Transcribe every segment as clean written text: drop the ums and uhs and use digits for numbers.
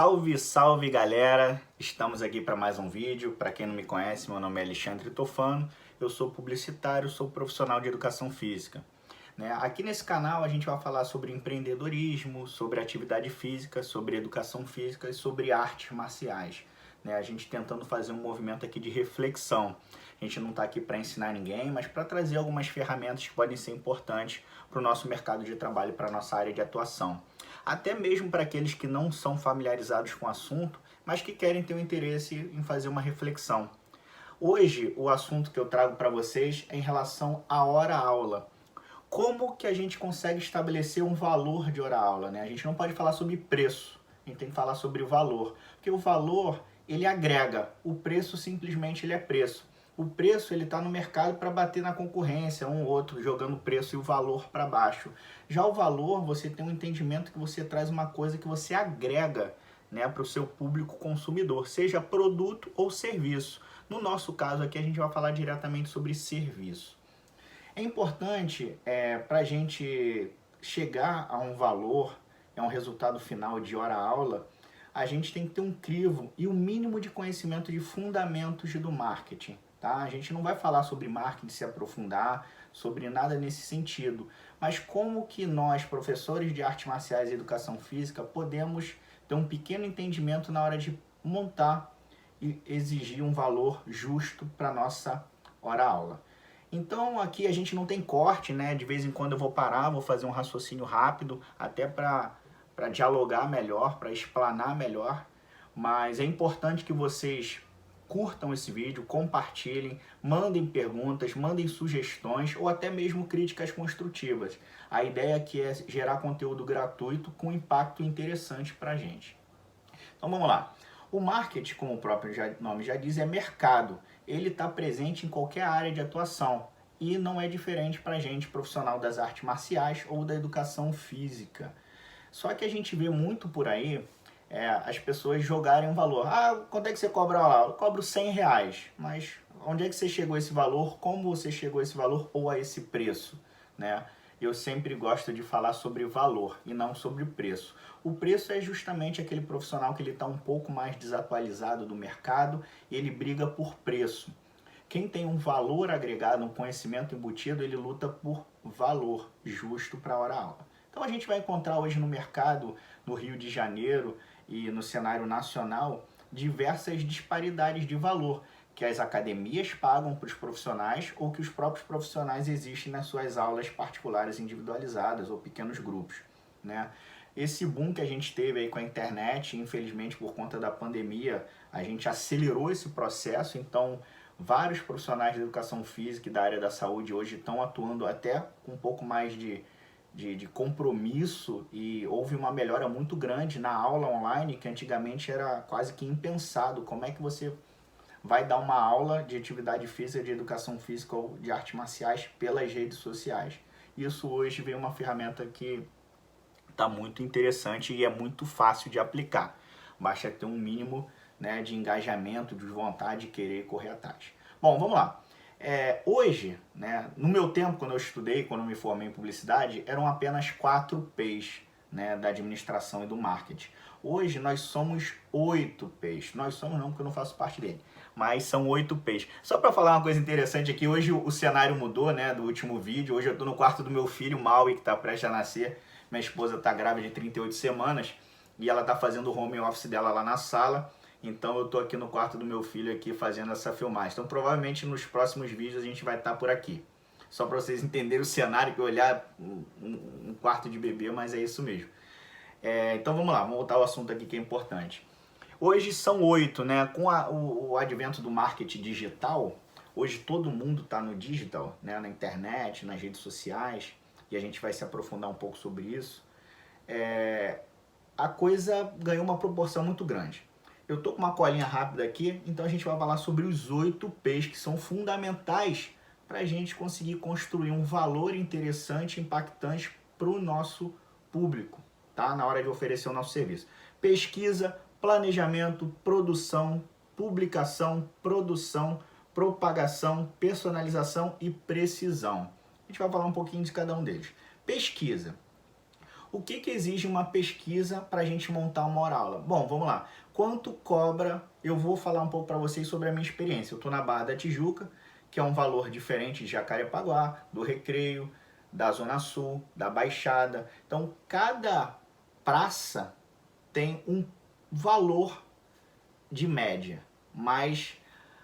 Salve, salve galera! Estamos aqui para mais um vídeo. Para quem não me conhece, meu nome é Alexandre Tofano, eu sou publicitário, sou profissional de educação física. Aqui nesse canal a gente vai falar sobre empreendedorismo, sobre atividade física, sobre educação física e sobre artes marciais. A gente tentando fazer um movimento aqui de reflexão. A gente não está aqui para ensinar ninguém, mas para trazer algumas ferramentas que podem ser importantes para o nosso mercado de trabalho, para a nossa área de atuação. Até mesmo para aqueles que não são familiarizados com o assunto, mas que querem ter um interesse em fazer uma reflexão. Hoje, o assunto que eu trago para vocês é em relação à hora-aula. Como que a gente consegue estabelecer um valor de hora-aula? A gente não pode falar sobre preço, a gente tem que falar sobre o valor. Porque o valor, ele agrega, o preço simplesmente ele é preço. O preço ele está no mercado para bater na concorrência, um ou outro jogando o preço e o valor para baixo. Já o valor, você tem um entendimento que você traz uma coisa que você agrega para o seu público consumidor, seja produto ou serviço. No nosso caso aqui a gente vai falar diretamente sobre serviço. É importante para a gente chegar a um valor, um resultado final de hora-aula, a gente tem que ter um crivo e o mínimo de conhecimento de fundamentos do marketing. Tá? A gente não vai falar sobre marketing, se aprofundar, sobre nada nesse sentido. Mas como que nós, professores de artes marciais e educação física, podemos ter um pequeno entendimento na hora de montar e exigir um valor justo para a nossa hora-aula. Então aqui a gente não tem corte, de vez em quando eu vou parar, vou fazer um raciocínio rápido, até para dialogar melhor, para explanar melhor. Mas é importante que vocês curtam esse vídeo, compartilhem, mandem perguntas, mandem sugestões ou até mesmo críticas construtivas. A ideia aqui é gerar conteúdo gratuito com impacto interessante para a gente. Então vamos lá. O marketing, como o próprio nome já diz, é mercado. Ele está presente em qualquer área de atuação e não é diferente para a gente, profissional das artes marciais ou da educação física. Só que a gente vê muito por aí as pessoas jogarem um valor. Quanto é que você cobra lá? Eu cobro R$100. Mas onde é que você chegou a esse valor? Como você chegou a esse valor ou a esse preço? Eu sempre gosto de falar sobre valor e não sobre preço. O preço é justamente aquele profissional que ele está um pouco mais desatualizado do mercado e ele briga por preço. Quem tem um valor agregado, um conhecimento embutido, ele luta por valor justo para a hora-aula. Então a gente vai encontrar hoje no mercado, no Rio de Janeiro e no cenário nacional, diversas disparidades de valor que as academias pagam para os profissionais ou que os próprios profissionais existem nas suas aulas particulares individualizadas ou pequenos grupos. Esse boom que a gente teve aí com a internet, infelizmente por conta da pandemia, a gente acelerou esse processo, então vários profissionais de educação física e da área da saúde hoje estão atuando até com um pouco mais de compromisso e houve uma melhora muito grande na aula online, que antigamente era quase que impensado. Como é que você vai dar uma aula de atividade física, de educação física ou de artes marciais pelas redes sociais? Isso hoje vem uma ferramenta que está muito interessante e é muito fácil de aplicar. Basta ter um mínimo de engajamento, de vontade de querer correr atrás. Bom, vamos lá. Hoje, no meu tempo, quando eu estudei, quando eu me formei em publicidade, eram apenas 4 P's da administração e do marketing. Hoje nós somos 8 P's. Nós somos não, porque eu não faço parte dele, mas são 8 P's. Só para falar uma coisa interessante aqui, hoje o cenário mudou, do último vídeo. Hoje eu estou no quarto do meu filho, Maui, que está prestes a nascer. Minha esposa está grávida de 38 semanas e ela está fazendo o home office dela lá na sala. Então eu estou aqui no quarto do meu filho aqui fazendo essa filmagem. Então provavelmente nos próximos vídeos a gente vai estar por aqui. Só para vocês entenderem o cenário, que eu olhar um quarto de bebê, mas é isso mesmo. Então vamos lá, vamos voltar ao assunto aqui que é importante. Hoje são 8, com o advento do marketing digital, hoje todo mundo está no digital, na internet, nas redes sociais, e a gente vai se aprofundar um pouco sobre isso. A coisa ganhou uma proporção muito grande. Eu estou com uma colinha rápida aqui, então a gente vai falar sobre os 8 P's que são fundamentais para a gente conseguir construir um valor interessante, impactante para o nosso público, na hora de oferecer o nosso serviço. Pesquisa, planejamento, produção, publicação, produção, propagação, personalização e precisão. A gente vai falar um pouquinho de cada um deles. Pesquisa. O que exige uma pesquisa para a gente montar uma aula? Bom, vamos lá. Quanto cobra? Eu vou falar um pouco para vocês sobre a minha experiência. Eu estou na Barra da Tijuca, que é um valor diferente de Jacarepaguá, do Recreio, da Zona Sul, da Baixada. Então, cada praça tem um valor de média, mas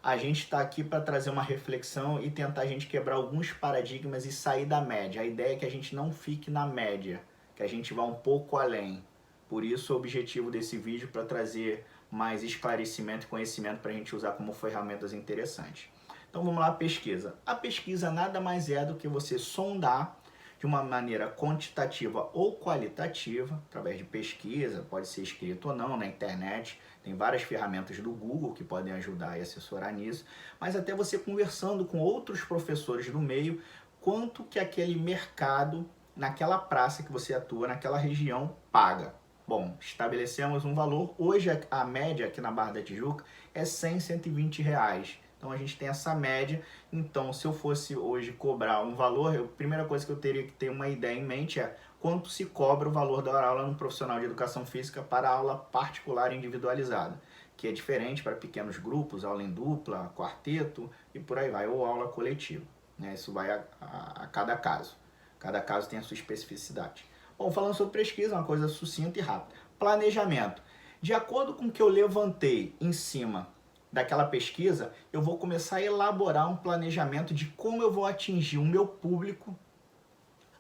a gente está aqui para trazer uma reflexão e tentar a gente quebrar alguns paradigmas e sair da média. A ideia é que a gente não fique na média, que a gente vá um pouco além. Por isso o objetivo desse vídeo, para trazer mais esclarecimento e conhecimento para a gente usar como ferramentas interessantes. Então vamos lá, a pesquisa. A pesquisa nada mais é do que você sondar de uma maneira quantitativa ou qualitativa, através de pesquisa, pode ser escrito ou não na internet, tem várias ferramentas do Google que podem ajudar e assessorar nisso, mas até você conversando com outros professores do meio, quanto que aquele mercado, naquela praça que você atua, naquela região, paga. Bom, estabelecemos um valor, hoje a média aqui na Barra da Tijuca é 100, 120 reais. Então a gente tem essa média. Então, se eu fosse hoje cobrar um valor, a primeira coisa que eu teria que ter uma ideia em mente é quanto se cobra o valor da hora-aula no profissional de educação física para aula particular individualizada, que é diferente para pequenos grupos, aula em dupla, quarteto e por aí vai, ou aula coletiva. Né? Isso vai a cada caso. Cada caso tem a sua especificidade. Bom, falando sobre pesquisa, uma coisa sucinta e rápida. Planejamento. De acordo com o que eu levantei em cima daquela pesquisa, eu vou começar a elaborar um planejamento de como eu vou atingir o meu público,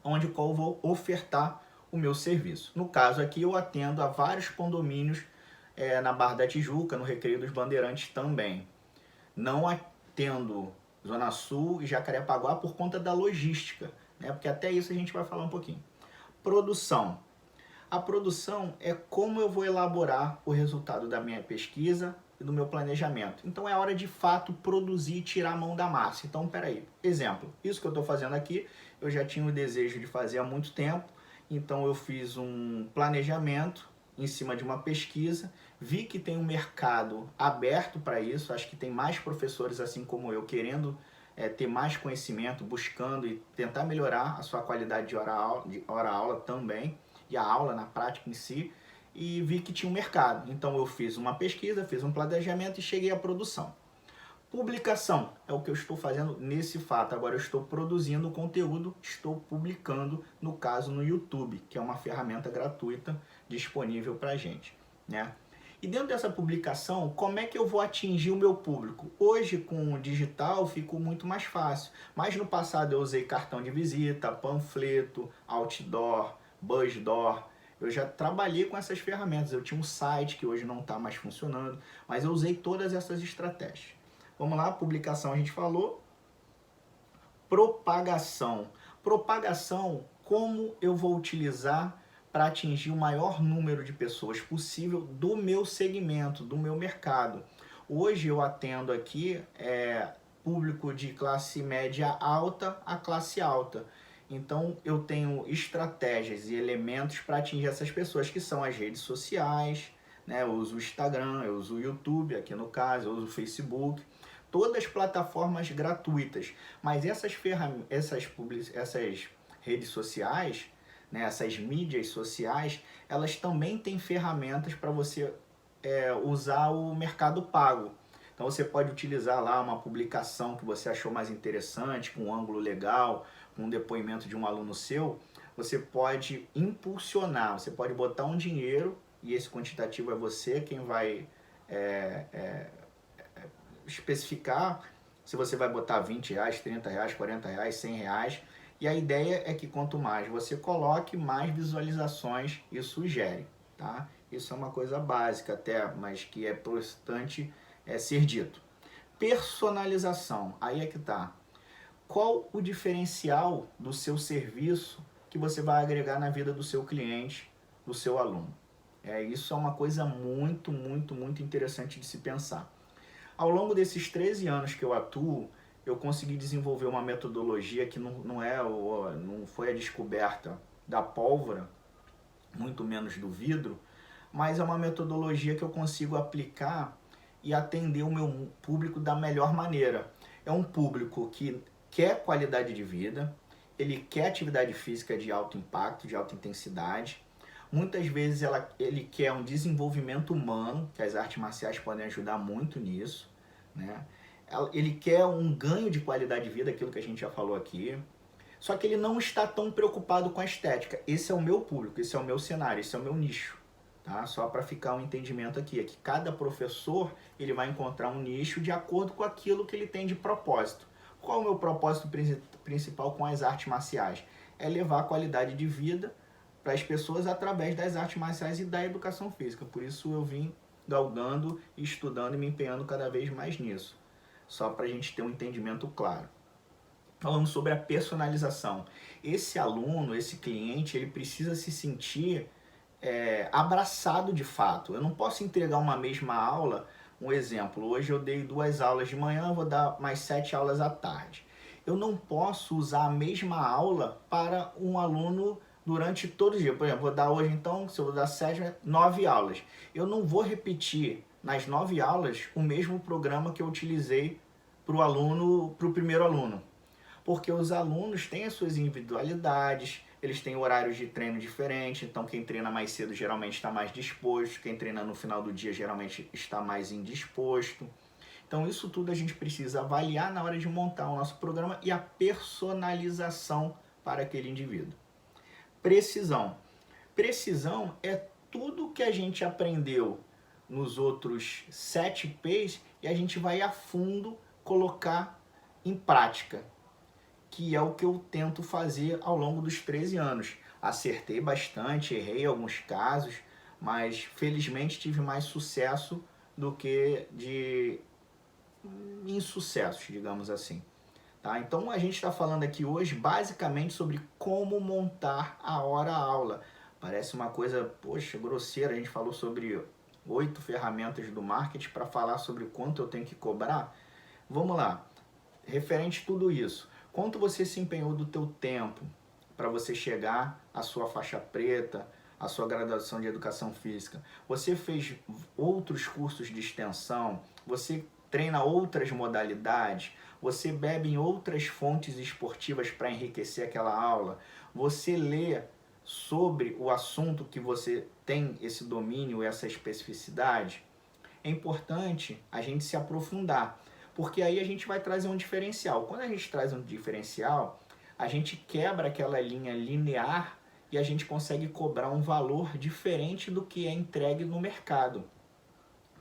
onde qual eu vou ofertar o meu serviço. No caso aqui, eu atendo a vários condomínios na Barra da Tijuca, no Recreio dos Bandeirantes também. Não atendo Zona Sul e Jacarepaguá por conta da logística, né? Porque até isso a gente vai falar um pouquinho. Produção. A produção é como eu vou elaborar o resultado da minha pesquisa e do meu planejamento. Então é hora de fato produzir e tirar a mão da massa. Então, peraí, exemplo, isso que eu estou fazendo aqui, eu já tinha o desejo de fazer há muito tempo, então eu fiz um planejamento em cima de uma pesquisa, vi que tem um mercado aberto para isso, acho que tem mais professores assim como eu querendo ter mais conhecimento, buscando e tentar melhorar a sua qualidade de hora-aula também, e a aula na prática em si, e vi que tinha um mercado. Então eu fiz uma pesquisa, fiz um planejamento e cheguei à produção. Publicação é o que eu estou fazendo nesse fato. Agora eu estou produzindo conteúdo, estou publicando, no caso no YouTube, que é uma ferramenta gratuita disponível para a gente, né? E dentro dessa publicação, como é que eu vou atingir o meu público? Hoje, com o digital, ficou muito mais fácil. Mas no passado eu usei cartão de visita, panfleto, outdoor, buzzdoor. Eu já trabalhei com essas ferramentas. Eu tinha um site que hoje não está mais funcionando, mas eu usei todas essas estratégias. Vamos lá, publicação a gente falou. Propagação. Propagação, como eu vou utilizar para atingir o maior número de pessoas possível do meu segmento, do meu mercado. Hoje eu atendo aqui público de classe média alta a classe alta. Então eu tenho estratégias e elementos para atingir essas pessoas, que são as redes sociais, né? Eu uso o Instagram, eu uso o YouTube, aqui no caso, eu uso o Facebook, todas as plataformas gratuitas. Mas essas redes sociais, né, essas mídias sociais, elas também têm ferramentas para você usar o mercado pago. Então você pode utilizar lá uma publicação que você achou mais interessante, com um ângulo legal, com um depoimento de um aluno seu, você pode impulsionar, você pode botar um dinheiro, e esse quantitativo é você quem vai especificar se você vai botar 20 reais, 30 reais, 40 reais, 100 reais, e a ideia é que quanto mais você coloque, mais visualizações isso gere, tá? Isso é uma coisa básica até, mas que é importante ser dito. Personalização, aí é que tá. Qual o diferencial do seu serviço que você vai agregar na vida do seu cliente, do seu aluno? Isso é uma coisa muito, muito, muito interessante de se pensar. Ao longo desses 13 anos que eu atuo, eu consegui desenvolver uma metodologia que não foi a descoberta da pólvora, muito menos do vidro, mas é uma metodologia que eu consigo aplicar e atender o meu público da melhor maneira. É um público que quer qualidade de vida, ele quer atividade física de alto impacto, de alta intensidade. Muitas vezes ele quer um desenvolvimento humano, que as artes marciais podem ajudar muito nisso, né? Ele quer um ganho de qualidade de vida, aquilo que a gente já falou aqui. Só que ele não está tão preocupado com a estética. Esse é o meu público, esse é o meu cenário, esse é o meu nicho. Tá? Só para ficar um entendimento aqui, é que cada professor ele vai encontrar um nicho de acordo com aquilo que ele tem de propósito. Qual é o meu propósito principal com as artes marciais? É levar a qualidade de vida para as pessoas através das artes marciais e da educação física. Por isso eu vim galgando, estudando e me empenhando cada vez mais nisso. Só para a gente ter um entendimento claro. Falando sobre a personalização. Esse aluno, esse cliente, ele precisa se sentir abraçado de fato. Eu não posso entregar uma mesma aula. Um exemplo, hoje eu dei 2 aulas de manhã, vou dar mais 7 aulas à tarde. Eu não posso usar a mesma aula para um aluno durante todo o dia. Por exemplo, vou dar hoje então, se eu vou dar 7, 9 aulas. Eu não vou repetir nas 9 aulas o mesmo programa que eu utilizei para o primeiro aluno. Porque os alunos têm as suas individualidades, eles têm horários de treino diferentes, então quem treina mais cedo geralmente está mais disposto, quem treina no final do dia geralmente está mais indisposto. Então isso tudo a gente precisa avaliar na hora de montar o nosso programa e a personalização para aquele indivíduo. Precisão. Precisão é tudo que a gente aprendeu nos outros 7 P's e a gente vai a fundo colocar em prática, que é o que eu tento fazer ao longo dos 13 anos. Acertei bastante, errei alguns casos, mas felizmente tive mais sucesso do que de insucessos, digamos assim. Tá? Então a gente está falando aqui hoje basicamente sobre como montar a hora-aula. Parece uma coisa, poxa, grosseira. A gente falou sobre 8 ferramentas do marketing para falar sobre quanto eu tenho que cobrar. Vamos lá, referente a tudo isso. Quanto você se empenhou do teu tempo para você chegar à sua faixa preta, à sua graduação de educação física? Você fez outros cursos de extensão? Você treina outras modalidades? Você bebe em outras fontes esportivas para enriquecer aquela aula? Você lê sobre o assunto que você tem esse domínio, essa especificidade? É importante a gente se aprofundar, porque aí a gente vai trazer um diferencial. Quando a gente traz um diferencial, a gente quebra aquela linha linear e a gente consegue cobrar um valor diferente do que é entregue no mercado,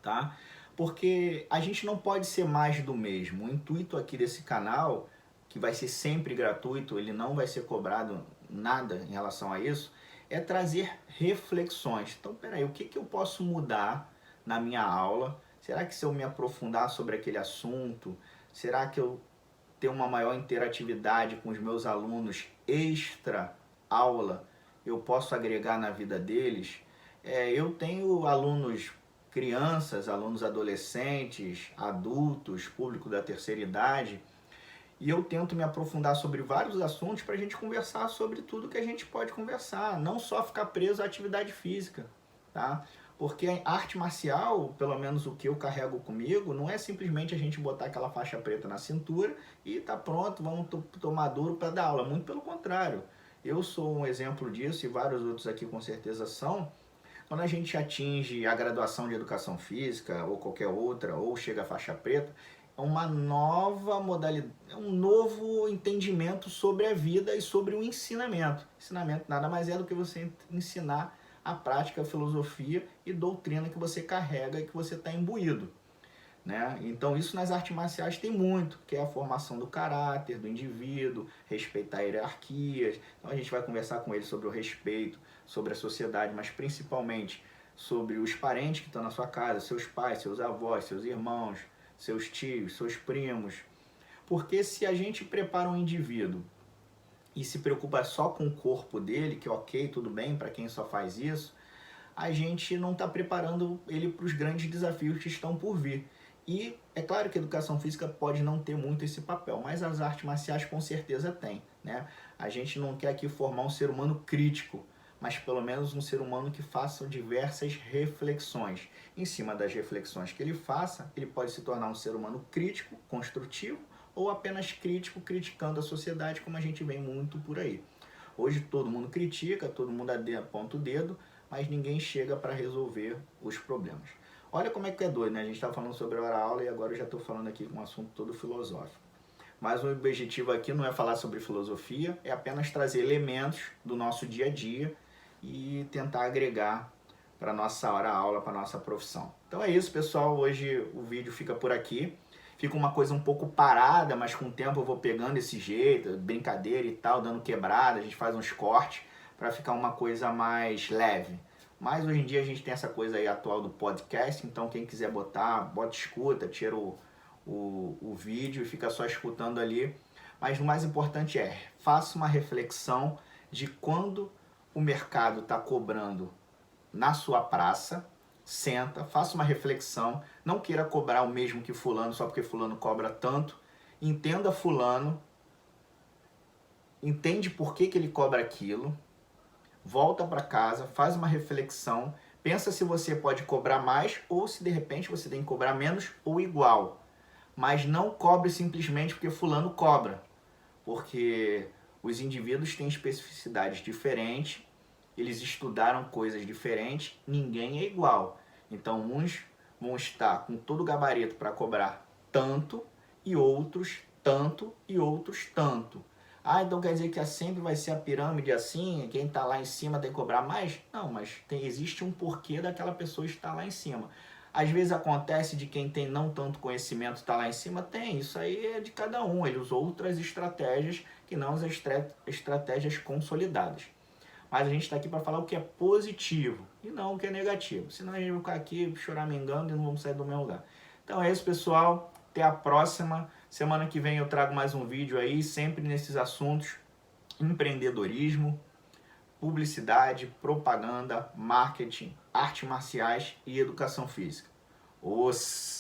tá? Porque a gente não pode ser mais do mesmo. O intuito aqui desse canal, que vai ser sempre gratuito, ele não vai ser cobrado nada em relação a isso, é trazer reflexões. Então, peraí, o que eu posso mudar na minha aula? Será que se eu me aprofundar sobre aquele assunto, será que eu ter uma maior interatividade com os meus alunos extra aula, eu posso agregar na vida deles? Eu tenho alunos crianças, alunos adolescentes, adultos, público da terceira idade, e eu tento me aprofundar sobre vários assuntos para a gente conversar sobre tudo que a gente pode conversar, não só ficar preso à atividade física, tá? Porque a arte marcial, pelo menos o que eu carrego comigo, não é simplesmente a gente botar aquela faixa preta na cintura e tá pronto, vamos tomar duro para dar aula. Muito pelo contrário. Eu sou um exemplo disso e vários outros aqui com certeza são. Quando a gente atinge a graduação de educação física ou qualquer outra, ou chega à faixa preta, é uma nova modalidade, é um novo entendimento sobre a vida e sobre o ensinamento. Ensinamento nada mais é do que você ensinar a prática, a filosofia e doutrina que você carrega e que você está imbuído, né? Então isso nas artes marciais tem muito, que é a formação do caráter do indivíduo, respeitar hierarquias. Então a gente vai conversar com ele sobre o respeito, sobre a sociedade, mas principalmente sobre os parentes que estão na sua casa, seus pais, seus avós, seus irmãos, seus tios, seus primos. Porque se a gente prepara um indivíduo e se preocupa só com o corpo dele, que ok, tudo bem para quem só faz isso, a gente não está preparando ele para os grandes desafios que estão por vir. E é claro que a educação física pode não ter muito esse papel, mas as artes marciais com certeza têm, né? A gente não quer aqui formar um ser humano crítico, mas pelo menos um ser humano que faça diversas reflexões. Em cima das reflexões que ele faça, ele pode se tornar um ser humano crítico, construtivo, ou apenas crítico, criticando a sociedade, como a gente vê muito por aí. Hoje todo mundo critica, todo mundo aponta o dedo, mas ninguém chega para resolver os problemas. Olha como é que é doido, né? A gente está falando sobre a hora-aula e agora eu já estou falando aqui com um assunto todo filosófico. Mas o objetivo aqui não é falar sobre filosofia, é apenas trazer elementos do nosso dia a dia e tentar agregar para a nossa hora-aula, para a nossa profissão. Então é isso, pessoal. Hoje o vídeo fica por aqui. Fica uma coisa um pouco parada, mas com o tempo eu vou pegando esse jeito, brincadeira e tal, dando quebrada, a gente faz uns cortes para ficar uma coisa mais leve. Mas hoje em dia a gente tem essa coisa aí atual do podcast, então quem quiser botar, bota escuta, tira o vídeo e fica só escutando ali. Mas o mais importante é, faça uma reflexão de quando o mercado está cobrando na sua praça, senta, faça uma reflexão, não queira cobrar o mesmo que fulano só porque fulano cobra tanto, entenda fulano, entende por que ele cobra aquilo, volta para casa, faz uma reflexão, pensa se você pode cobrar mais ou se de repente você tem que cobrar menos ou igual, mas não cobre simplesmente porque fulano cobra, porque os indivíduos têm especificidades diferentes, eles estudaram coisas diferentes, ninguém é igual. Então uns vão estar com todo o gabarito para cobrar tanto, e outros tanto, e outros tanto. Ah, então quer dizer que sempre vai ser a pirâmide assim, quem está lá em cima tem que cobrar mais? Não, mas existe um porquê daquela pessoa estar lá em cima. Às vezes acontece de quem tem não tanto conhecimento estar lá em cima, tem, isso aí é de cada um, ele usou outras estratégias que não as estratégias consolidadas. Mas a gente está aqui para falar o que é positivo e não o que é negativo. Senão a gente vai ficar aqui choramingando e não vamos sair do mesmo lugar. Então é isso, pessoal. Até a próxima. Semana que vem eu trago mais um vídeo aí, sempre nesses assuntos: empreendedorismo, publicidade, propaganda, marketing, artes marciais e educação física. Os